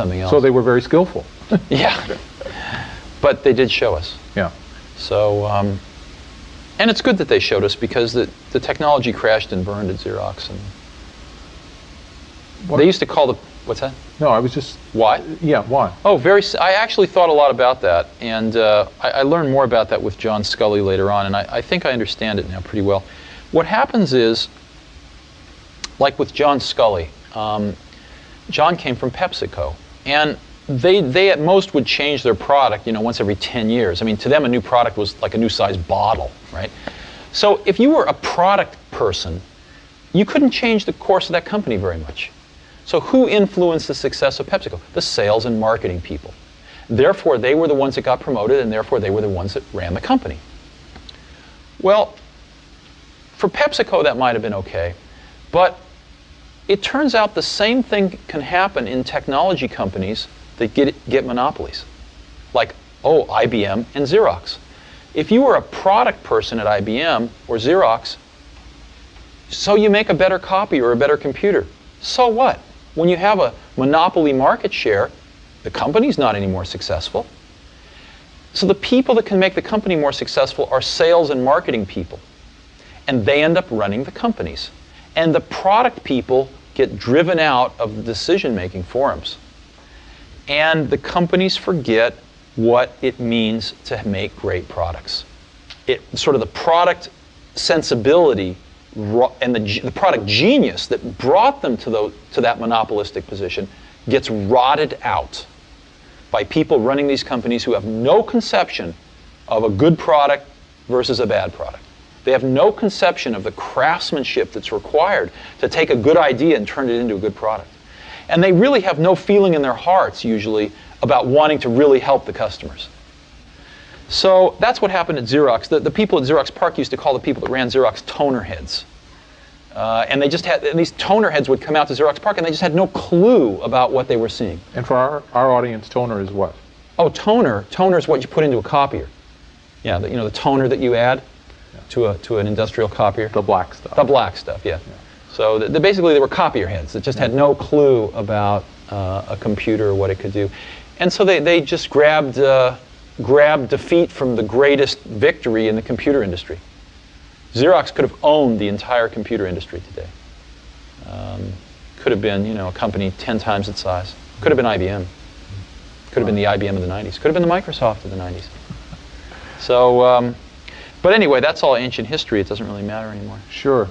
something else. So they were very skillful. Yeah. But they did show us. Yeah. So, and it's good that they showed us, because the technology crashed and burned at Xerox. And they used to call the, what's that? No, I was just... Why? Yeah, why? Oh, I actually thought a lot about that, and I learned more about that with John Scully later on, and I think I understand it now pretty well. What happens is, like with John Scully, John came from PepsiCo, and they at most would change their product, once every 10 years. I mean, to them, a new product was like a new size bottle, right? So if you were a product person, you couldn't change the course of that company very much. So who influenced the success of PepsiCo? The sales and marketing people. Therefore, they were the ones that got promoted, and therefore they were the ones that ran the company. Well, for PepsiCo, that might have been okay, but it turns out the same thing can happen in technology companies that get monopolies, like, IBM and Xerox. If you were a product person at IBM or Xerox, so you make a better copy or a better computer. So what? When you have a monopoly market share, the company's not any more successful. So the people that can make the company more successful are sales and marketing people, and they end up running the companies. And the product people get driven out of the decision-making forums. And the companies forget what it means to make great products. Sort of the product sensibility and the product genius that brought them to that monopolistic position gets rotted out by people running these companies who have no conception of a good product versus a bad product. They have no conception of the craftsmanship that's required to take a good idea and turn it into a good product. And they really have no feeling in their hearts, usually, about wanting to really help the customers. So that's what happened at Xerox. The people at Xerox PARC used to call the people that ran Xerox toner heads. And these toner heads would come out to Xerox PARC, and they just had no clue about what they were seeing. And for our audience, toner is what? Oh, toner. Toner is what you put into a copier. Yeah, the toner that you add to an industrial copier. The black stuff. The black stuff, yeah. So basically they were copier heads that just had no clue about a computer or what it could do. And so they just grabbed defeat from the greatest victory in the computer industry. Xerox could have owned the entire computer industry today. Could have been, a company 10 times its size. Could have been IBM. Could have been the IBM of the 90s. Could have been the Microsoft of the 90s. So, but anyway, that's all ancient history. It doesn't really matter anymore. Sure.